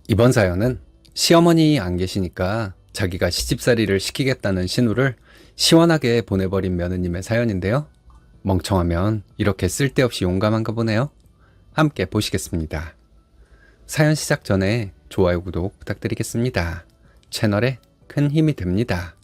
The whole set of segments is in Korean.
이번 사연은 시어머니 안 계시니까 자기가 시집살이를 시키겠다는 신호를 시원하게 보내버린 며느님의 사연인데요. 멍청하면 이렇게 쓸데없이 용감한가 보네요. 함께 보시겠습니다. 사연 시작 전에 좋아요, 구독 부탁드리겠습니다. 채널에 큰 힘이 됩니다.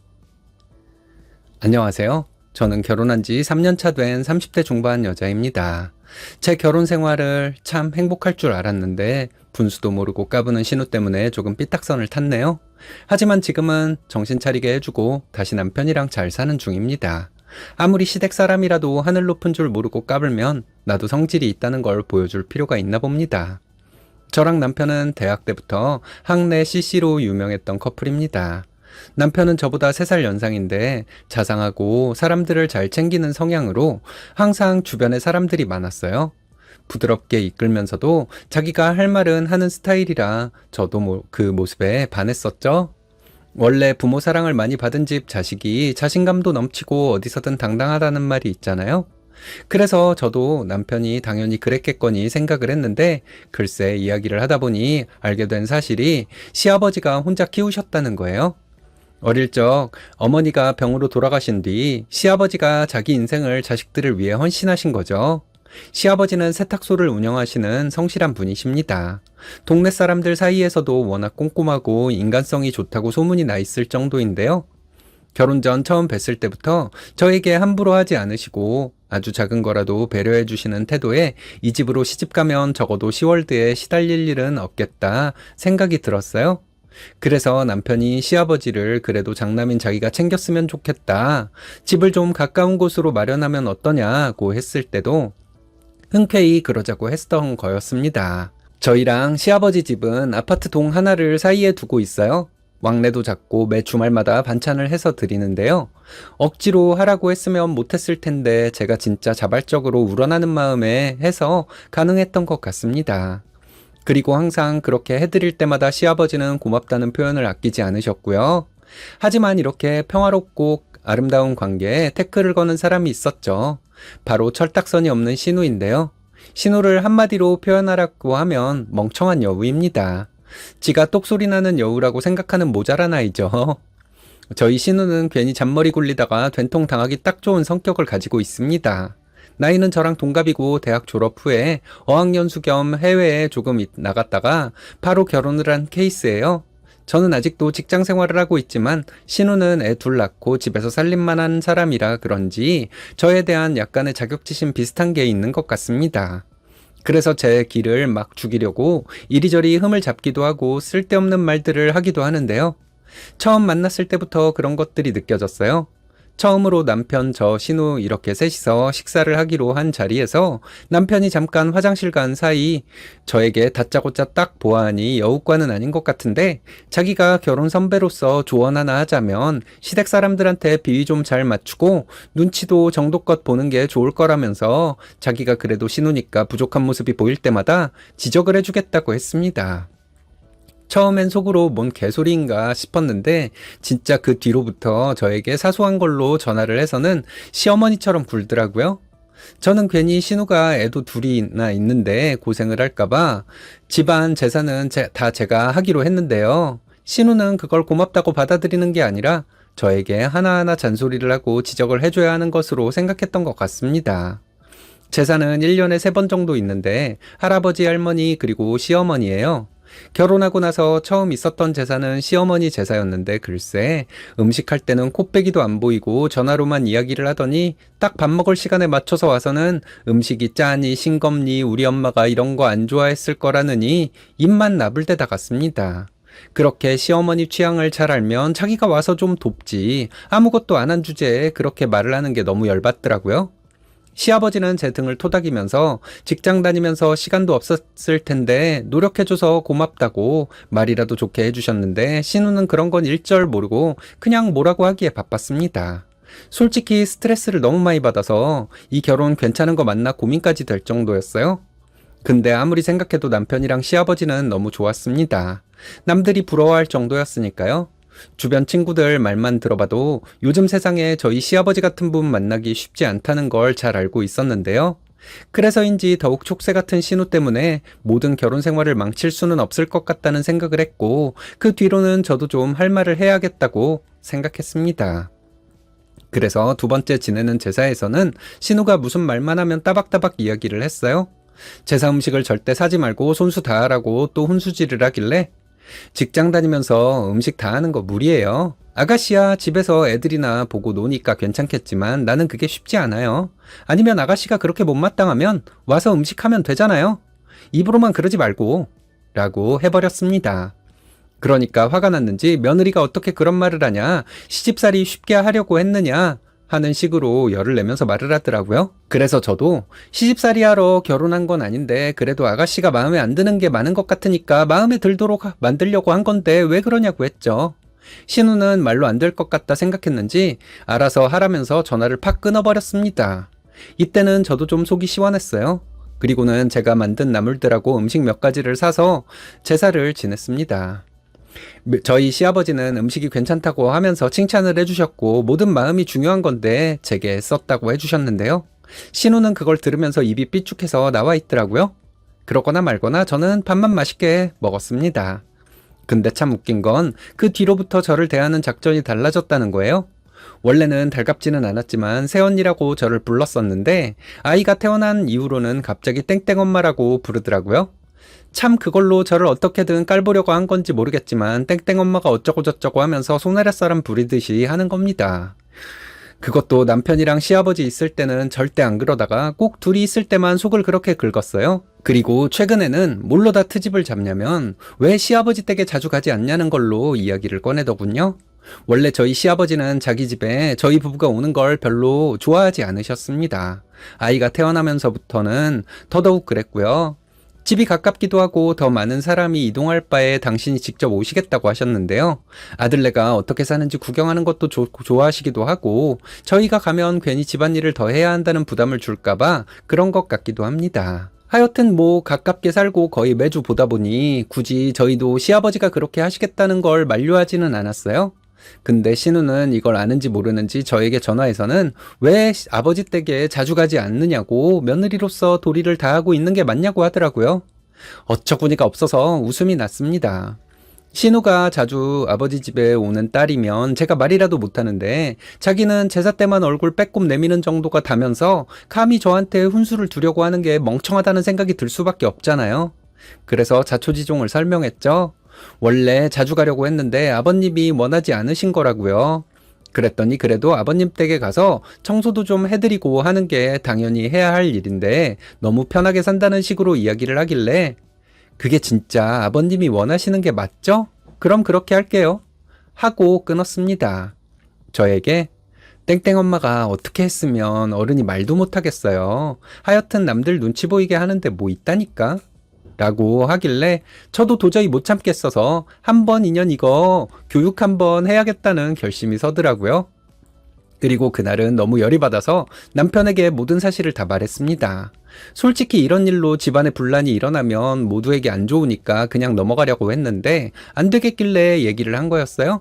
안녕하세요. 저는 결혼한 지 3년차 된 30대 중반 여자입니다. 제 결혼 생활을 참 행복할 줄 알았는데 분수도 모르고 까부는 신우 때문에 조금 삐딱선을 탔네요. 하지만 지금은 정신 차리게 해주고 다시 남편이랑 잘 사는 중입니다. 아무리 시댁 사람이라도 하늘 높은 줄 모르고 까불면 나도 성질이 있다는 걸 보여줄 필요가 있나 봅니다. 저랑 남편은 대학 때부터 학내 CC로 유명했던 커플입니다. 남편은 저보다 3살 연상인데 자상하고 사람들을 잘 챙기는 성향으로 항상 주변에 사람들이 많았어요. 부드럽게 이끌면서도 자기가 할 말은 하는 스타일이라 저도 그 모습에 반했었죠. 원래 부모 사랑을 많이 받은 집 자식이 자신감도 넘치고 어디서든 당당하다는 말이 있잖아요. 그래서 저도 남편이 당연히 그랬겠거니 생각을 했는데 글쎄 이야기를 하다 보니 알게 된 사실이 시아버지가 혼자 키우셨다는 거예요. 어릴 적 어머니가 병으로 돌아가신 뒤 시아버지가 자기 인생을 자식들을 위해 헌신하신 거죠. 시아버지는 세탁소를 운영하시는 성실한 분이십니다. 동네 사람들 사이에서도 워낙 꼼꼼하고 인간성이 좋다고 소문이 나 있을 정도인데요. 결혼 전 처음 뵀을 때부터 저에게 함부로 하지 않으시고 아주 작은 거라도 배려해 주시는 태도에 이 집으로 시집가면 적어도 시월드에 시달릴 일은 없겠다 생각이 들었어요. 그래서 남편이 시아버지를 그래도 장남인 자기가 챙겼으면 좋겠다. 집을 좀 가까운 곳으로 마련하면 어떠냐고 했을 때도 흔쾌히 그러자고 했던 거였습니다. 저희랑 시아버지 집은 아파트 동 하나를 사이에 두고 있어요. 왕래도 작고 매 주말마다 반찬을 해서 드리는데요. 억지로 하라고 했으면 못했을 텐데 제가 진짜 자발적으로 우러나는 마음에 해서 가능했던 것 같습니다. 그리고 항상 그렇게 해드릴 때마다 시아버지는 고맙다는 표현을 아끼지 않으셨고요. 하지만 이렇게 평화롭고 아름다운 관계에 태클을 거는 사람이 있었죠. 바로 철딱선이 없는 신우인데요. 신우를 한마디로 표현하라고 하면 멍청한 여우입니다. 지가 똑소리 나는 여우라고 생각하는 모자란 아이죠. 저희 신우는 괜히 잔머리 굴리다가 된통 당하기 딱 좋은 성격을 가지고 있습니다. 나이는 저랑 동갑이고 대학 졸업 후에 어학연수 겸 해외에 조금 나갔다가 바로 결혼을 한 케이스예요. 저는 아직도 직장 생활을 하고 있지만 신우는 애 둘 낳고 집에서 살림만 한 사람이라 그런지 저에 대한 약간의 자격지심 비슷한 게 있는 것 같습니다. 그래서 제 길을 막 죽이려고 이리저리 흠을 잡기도 하고 쓸데없는 말들을 하기도 하는데요. 처음 만났을 때부터 그런 것들이 느껴졌어요. 처음으로 남편, 저, 신우 이렇게 셋이서 식사를 하기로 한 자리에서 남편이 잠깐 화장실 간 사이 저에게 다짜고짜 딱 보아하니 여우과는 아닌 것 같은데 자기가 결혼 선배로서 조언 하나 하자면 시댁 사람들한테 비위 좀 잘 맞추고 눈치도 정도껏 보는 게 좋을 거라면서 자기가 그래도 신우니까 부족한 모습이 보일 때마다 지적을 해주겠다고 했습니다. 처음엔 속으로 뭔 개소리인가 싶었는데 진짜 그 뒤로부터 저에게 사소한 걸로 전화를 해서는 시어머니처럼 굴더라고요. 저는 괜히 신우가 애도 둘이나 있는데 고생을 할까봐 집안 재산은 다 제가 하기로 했는데요. 신우는 그걸 고맙다고 받아들이는 게 아니라 저에게 하나하나 잔소리를 하고 지적을 해줘야 하는 것으로 생각했던 것 같습니다. 재산은 1년에 3번 정도 있는데 할아버지, 할머니 그리고 시어머니예요. 결혼하고 나서 처음 있었던 재산은 시어머니 제사였는데 글쎄 음식할 때는 코빼기도 안 보이고 전화로만 이야기를 하더니 딱 밥 먹을 시간에 맞춰서 와서는 음식이 짜니 싱겁니 우리 엄마가 이런 거 안 좋아했을 거라느니 입만 나불대다 갔습니다. 그렇게 시어머니 취향을 잘 알면 자기가 와서 좀 돕지 아무것도 안 한 주제에 그렇게 말을 하는 게 너무 열받더라고요. 시아버지는 제 등을 토닥이면서 직장 다니면서 시간도 없었을 텐데 노력해줘서 고맙다고 말이라도 좋게 해주셨는데 신우는 그런 건 일절 모르고 그냥 뭐라고 하기에 바빴습니다. 솔직히 스트레스를 너무 많이 받아서 이 결혼 괜찮은 거 맞나 고민까지 될 정도였어요. 근데 아무리 생각해도 남편이랑 시아버지는 너무 좋았습니다. 남들이 부러워할 정도였으니까요. 주변 친구들 말만 들어봐도 요즘 세상에 저희 시아버지 같은 분 만나기 쉽지 않다는 걸 잘 알고 있었는데요. 그래서인지 더욱 촉새 같은 신우 때문에 모든 결혼 생활을 망칠 수는 없을 것 같다는 생각을 했고, 그 뒤로는 저도 좀 할 말을 해야겠다고 생각했습니다. 그래서 두 번째 지내는 제사에서는 신우가 무슨 말만 하면 따박따박 이야기를 했어요. 제사 음식을 절대 사지 말고 손수 다 하라고 또 훈수질을 하길래, 직장 다니면서 음식 다 하는 거 무리예요. 아가씨야 집에서 애들이나 보고 노니까 괜찮겠지만 나는 그게 쉽지 않아요. 아니면 아가씨가 그렇게 못마땅하면 와서 음식하면 되잖아요. 입으로만 그러지 말고 라고 해버렸습니다. 그러니까 화가 났는지 며느리가 어떻게 그런 말을 하냐, 시집살이 쉽게 하려고 했느냐 하는 식으로 열을 내면서 말을 하더라고요. 그래서 저도 시집살이 하러 결혼한 건 아닌데 그래도 아가씨가 마음에 안 드는 게 많은 것 같으니까 마음에 들도록 만들려고 한 건데 왜 그러냐고 했죠. 신우는 말로 안 될 것 같다 생각했는지 알아서 하라면서 전화를 팍 끊어버렸습니다. 이때는 저도 좀 속이 시원했어요. 그리고는 제가 만든 나물들하고 음식 몇 가지를 사서 제사를 지냈습니다. 저희 시아버지는 음식이 괜찮다고 하면서 칭찬을 해주셨고 모든 마음이 중요한 건데 제게 썼다고 해주셨는데요. 신우는 그걸 들으면서 입이 삐죽해서 나와 있더라고요. 그러거나 말거나 저는 밥만 맛있게 먹었습니다. 근데 참 웃긴 건 그 뒤로부터 저를 대하는 작전이 달라졌다는 거예요. 원래는 달갑지는 않았지만 새언니라고 저를 불렀었는데 아이가 태어난 이후로는 갑자기 땡땡엄마라고 부르더라고요. 참 그걸로 저를 어떻게든 깔보려고 한 건지 모르겠지만 땡땡엄마가 어쩌고저쩌고 하면서 손아랫사람 부리듯이 하는 겁니다. 그것도 남편이랑 시아버지 있을 때는 절대 안 그러다가 꼭 둘이 있을 때만 속을 그렇게 긁었어요. 그리고 최근에는 뭘로 다 트집을 잡냐면 왜 시아버지 댁에 자주 가지 않냐는 걸로 이야기를 꺼내더군요. 원래 저희 시아버지는 자기 집에 저희 부부가 오는 걸 별로 좋아하지 않으셨습니다. 아이가 태어나면서부터는 더더욱 그랬고요. 집이 가깝기도 하고 더 많은 사람이 이동할 바에 당신이 직접 오시겠다고 하셨는데요. 아들네가 어떻게 사는지 구경하는 것도 좋아하시기도 하고 저희가 가면 괜히 집안일을 더 해야 한다는 부담을 줄까봐 그런 것 같기도 합니다. 하여튼 뭐 가깝게 살고 거의 매주 보다 보니 굳이 저희도 시아버지가 그렇게 하시겠다는 걸 만류하지는 않았어요. 근데 신우는 이걸 아는지 모르는지 저에게 전화해서는 왜 아버지 댁에 자주 가지 않느냐고 며느리로서 도리를 다하고 있는 게 맞냐고 하더라고요. 어처구니가 없어서 웃음이 났습니다. 신우가 자주 아버지 집에 오는 딸이면 제가 말이라도 못하는데 자기는 제사 때만 얼굴 빼꼼 내미는 정도가 다면서 감히 저한테 훈수를 두려고 하는 게 멍청하다는 생각이 들 수밖에 없잖아요. 그래서 자초지종을 설명했죠. 원래 자주 가려고 했는데 아버님이 원하지 않으신 거라고요. 그랬더니 그래도 아버님 댁에 가서 청소도 좀 해드리고 하는 게 당연히 해야 할 일인데 너무 편하게 산다는 식으로 이야기를 하길래 그게 진짜 아버님이 원하시는 게 맞죠? 그럼 그렇게 할게요. 하고 끊었습니다. 저에게 땡땡엄마가 어떻게 했으면 어른이 말도 못하겠어요. 하여튼 남들 눈치 보이게 하는데 뭐 있다니까? 라고 하길래 저도 도저히 못 참겠어서 한번 인연 이거 교육 한번 해야겠다는 결심이 서더라고요. 그리고 그날은 너무 열이 받아서 남편에게 모든 사실을 다 말했습니다. 솔직히 이런 일로 집안에 분란이 일어나면 모두에게 안 좋으니까 그냥 넘어가려고 했는데 안 되겠길래 얘기를 한 거였어요.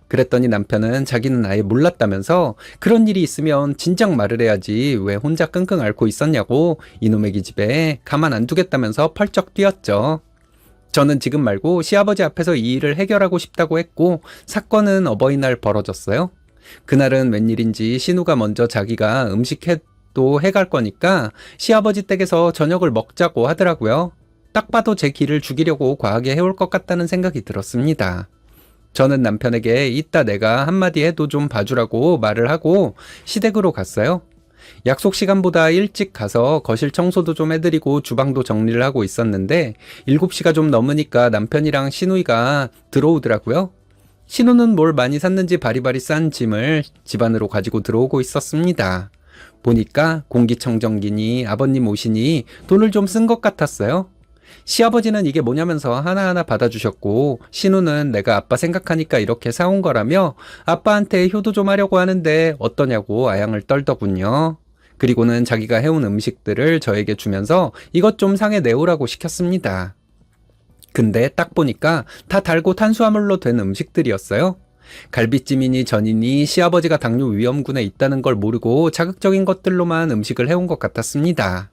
그랬더니 남편은 자기는 아예 몰랐다면서 그런 일이 있으면 진작 말을 해야지 왜 혼자 끙끙 앓고 있었냐고 이놈의 기집애 가만 안 두겠다면서 펄쩍 뛰었죠. 저는 지금 말고 시아버지 앞에서 이 일을 해결하고 싶다고 했고 사건은 어버이날 벌어졌어요. 그날은 웬일인지 신우가 먼저 자기가 음식도 해갈 거니까 시아버지 댁에서 저녁을 먹자고 하더라고요. 딱 봐도 제 기를 죽이려고 과하게 해올 것 같다는 생각이 들었습니다. 저는 남편에게 이따 내가 한마디 해도 좀 봐주라고 말을 하고 시댁으로 갔어요. 약속 시간보다 일찍 가서 거실 청소도 좀 해드리고 주방도 정리를 하고 있었는데 7시가 좀 넘으니까 남편이랑 신우이가 들어오더라고요. 신우는 뭘 많이 샀는지 바리바리 싼 짐을 집 안으로 가지고 들어오고 있었습니다. 보니까 공기청정기니 아버님 옷이니 돈을 좀 쓴 것 같았어요. 시아버지는 이게 뭐냐면서 하나하나 받아주셨고 신우는 내가 아빠 생각하니까 이렇게 사온 거라며 아빠한테 효도 좀 하려고 하는데 어떠냐고 아양을 떨더군요. 그리고는 자기가 해온 음식들을 저에게 주면서 이것 좀 상에 내오라고 시켰습니다. 근데 딱 보니까 다 달고 탄수화물로 된 음식들이었어요. 갈비찜이니 전이니 시아버지가 당뇨 위험군에 있다는 걸 모르고 자극적인 것들로만 음식을 해온 것 같았습니다.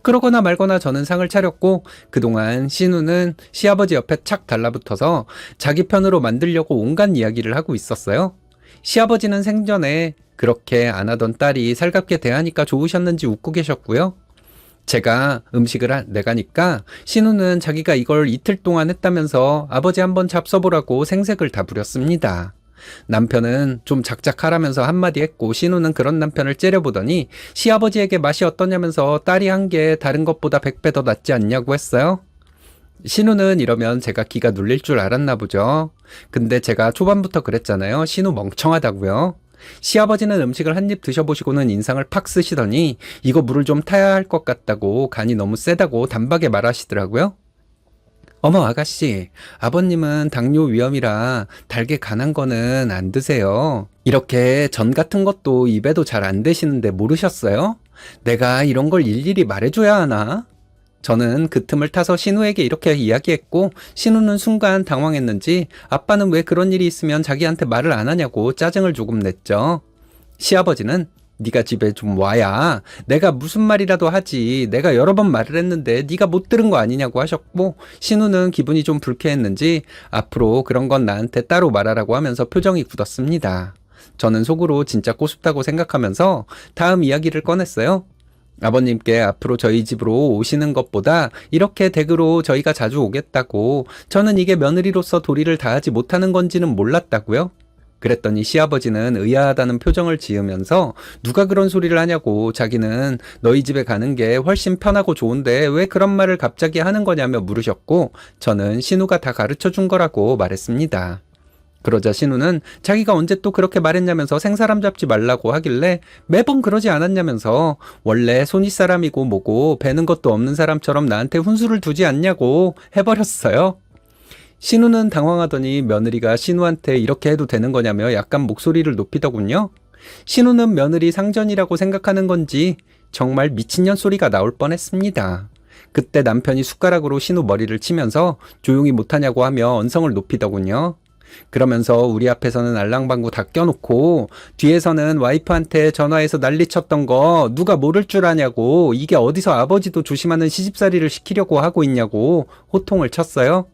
그러거나 말거나 저는 상을 차렸고 그동안 신우는 시아버지 옆에 착 달라붙어서 자기 편으로 만들려고 온갖 이야기를 하고 있었어요. 시아버지는 생전에 그렇게 안 하던 딸이 살갑게 대하니까 좋으셨는지 웃고 계셨고요. 제가 음식을 내가니까 신우는 자기가 이걸 이틀 동안 했다면서 아버지 한번 잡숴보라고 생색을 다 부렸습니다. 남편은 좀 작작하라면서 한마디 했고 신우는 그런 남편을 째려보더니 시아버지에게 맛이 어떠냐면서 딸이 한 게 다른 것보다 100배 더 낫지 않냐고 했어요. 신우는 이러면 제가 기가 눌릴 줄 알았나 보죠. 근데 제가 초반부터 그랬잖아요. 신우 멍청하다고요. 시아버지는 음식을 한 입 드셔보시고는 인상을 팍 쓰시더니 이거 물을 좀 타야 할 것 같다고 간이 너무 세다고 단박에 말하시더라고요. 어머 아가씨, 아버님은 당뇨 위험이라 달게 간한 거는 안 드세요. 이렇게 전 같은 것도 입에도 잘 안 되시는데 모르셨어요? 내가 이런 걸 일일이 말해줘야 하나? 저는 그 틈을 타서 신우에게 이렇게 이야기했고 신우는 순간 당황했는지 아빠는 왜 그런 일이 있으면 자기한테 말을 안 하냐고 짜증을 조금 냈죠. 시아버지는 네가 집에 좀 와야 내가 무슨 말이라도 하지, 내가 여러 번 말을 했는데 네가 못 들은 거 아니냐고 하셨고 신우는 기분이 좀 불쾌했는지 앞으로 그런 건 나한테 따로 말하라고 하면서 표정이 굳었습니다. 저는 속으로 진짜 꼬숩다고 생각하면서 다음 이야기를 꺼냈어요. 아버님께 앞으로 저희 집으로 오시는 것보다 이렇게 댁으로 저희가 자주 오겠다고, 저는 이게 며느리로서 도리를 다하지 못하는 건지는 몰랐다고요. 그랬더니 시아버지는 의아하다는 표정을 지으면서 누가 그런 소리를 하냐고, 자기는 너희 집에 가는 게 훨씬 편하고 좋은데 왜 그런 말을 갑자기 하는 거냐며 물으셨고 저는 신우가 다 가르쳐 준 거라고 말했습니다. 그러자 신우는 자기가 언제 또 그렇게 말했냐면서 생사람 잡지 말라고 하길래 매번 그러지 않았냐면서 원래 손윗사람이고 뭐고 배는 것도 없는 사람처럼 나한테 훈수를 두지 않냐고 해버렸어요. 신우는 당황하더니 며느리가 신우한테 이렇게 해도 되는 거냐며 약간 목소리를 높이더군요. 신우는 며느리 상전이라고 생각하는 건지 정말 미친년 소리가 나올 뻔했습니다. 그때 남편이 숟가락으로 신우 머리를 치면서 조용히 못하냐고 하며 언성을 높이더군요. 그러면서 우리 앞에서는 알랑방구 다 껴놓고 뒤에서는 와이프한테 전화해서 난리쳤던 거 누가 모를 줄 아냐고, 이게 어디서 아버지도 조심하는 시집살이를 시키려고 하고 있냐고 호통을 쳤어요.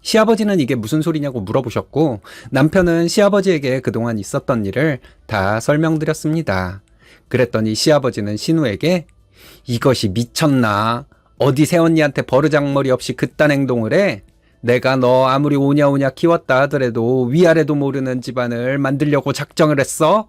시아버지는 이게 무슨 소리냐고 물어보셨고 남편은 시아버지에게 그동안 있었던 일을 다 설명드렸습니다. 그랬더니 시아버지는 신우에게 이것이 미쳤나? 어디 새언니한테 버르장머리 없이 그딴 행동을 해? 내가 너 아무리 오냐오냐 키웠다 하더라도 위아래도 모르는 집안을 만들려고 작정을 했어?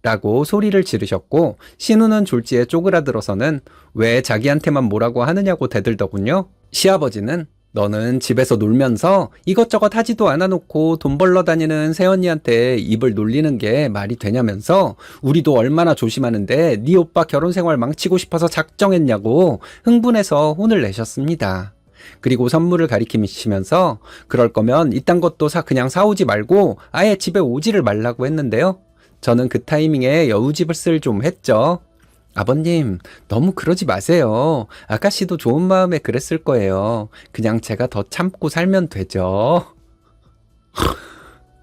라고 소리를 지르셨고 신우는 졸지에 쪼그라들어서는 왜 자기한테만 뭐라고 하느냐고 대들더군요. 시아버지는 너는 집에서 놀면서 이것저것 하지도 않아 놓고 돈 벌러 다니는 새언니한테 입을 놀리는 게 말이 되냐면서 우리도 얼마나 조심하는데 네 오빠 결혼 생활 망치고 싶어서 작정했냐고 흥분해서 혼을 내셨습니다. 그리고 선물을 가리키시면서 그럴 거면 이딴 것도 그냥 사오지 말고 아예 집에 오지를 말라고 했는데요. 저는 그 타이밍에 여우집을 좀 했죠. 아버님, 너무 그러지 마세요. 아가씨도 좋은 마음에 그랬을 거예요. 그냥 제가 더 참고 살면 되죠.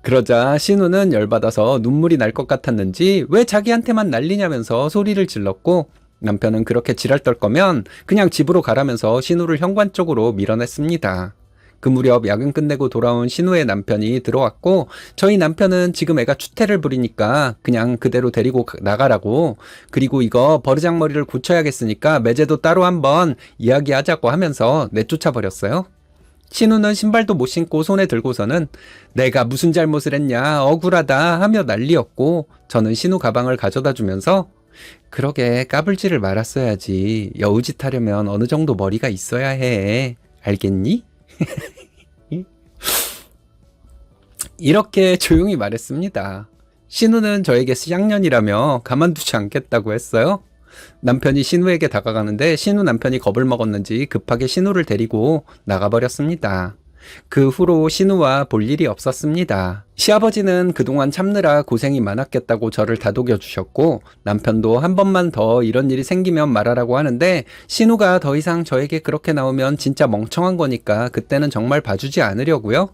그러자 신우는 열받아서 눈물이 날 것 같았는지 왜 자기한테만 난리냐면서 소리를 질렀고 남편은 그렇게 지랄 떨 거면 그냥 집으로 가라면서 신우를 현관 쪽으로 밀어냈습니다. 그 무렵 야근 끝내고 돌아온 신우의 남편이 들어왔고 저희 남편은 지금 애가 추태를 부리니까 그냥 그대로 데리고 나가라고, 그리고 이거 버르장머리를 고쳐야겠으니까 매제도 따로 한번 이야기하자고 하면서 내쫓아 버렸어요. 신우는 신발도 못 신고 손에 들고서는 내가 무슨 잘못을 했냐 억울하다 하며 난리였고 저는 신우 가방을 가져다 주면서 그러게 까불지를 말았어야지. 여우짓 하려면 어느 정도 머리가 있어야 해. 알겠니? 이렇게 조용히 말했습니다. 신우는 저에게 쌍년이라며 가만두지 않겠다고 했어요. 남편이 신우에게 다가가는데 신우 남편이 겁을 먹었는지 급하게 신우를 데리고 나가버렸습니다. 그 후로 신우와 볼 일이 없었습니다. 시아버지는 그동안 참느라 고생이 많았겠다고 저를 다독여 주셨고 남편도 한 번만 더 이런 일이 생기면 말하라고 하는데 신우가 더 이상 저에게 그렇게 나오면 진짜 멍청한 거니까 그때는 정말 봐주지 않으려고요.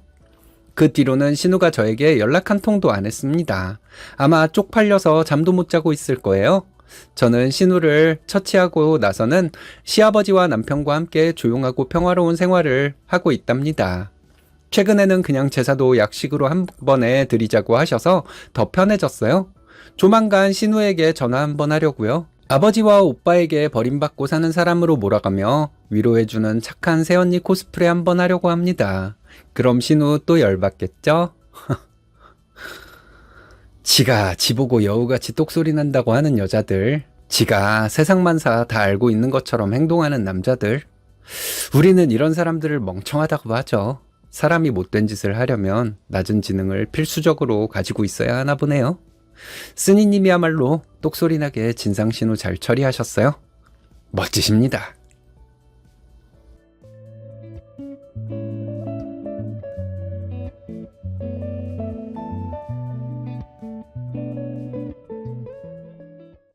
그 뒤로는 신우가 저에게 연락 한 통도 안 했습니다. 아마 쪽팔려서 잠도 못 자고 있을 거예요. 저는 신우를 처치하고 나서는 시아버지와 남편과 함께 조용하고 평화로운 생활을 하고 있답니다. 최근에는 그냥 제사도 약식으로 한 번에 드리자고 하셔서 더 편해졌어요. 조만간 신우에게 전화 한번 하려고요. 아버지와 오빠에게 버림받고 사는 사람으로 몰아가며 위로해주는 착한 새언니 코스프레 한번 하려고 합니다. 그럼 신우 또 열받겠죠? 지가 지보고 여우같이 똑소리 난다고 하는 여자들, 지가 세상만사 다 알고 있는 것처럼 행동하는 남자들, 우리는 이런 사람들을 멍청하다고 하죠. 사람이 못된 짓을 하려면 낮은 지능을 필수적으로 가지고 있어야 하나 보네요. 쓰니님이야말로 똑소리나게 진상신우 잘 처리하셨어요. 멋지십니다.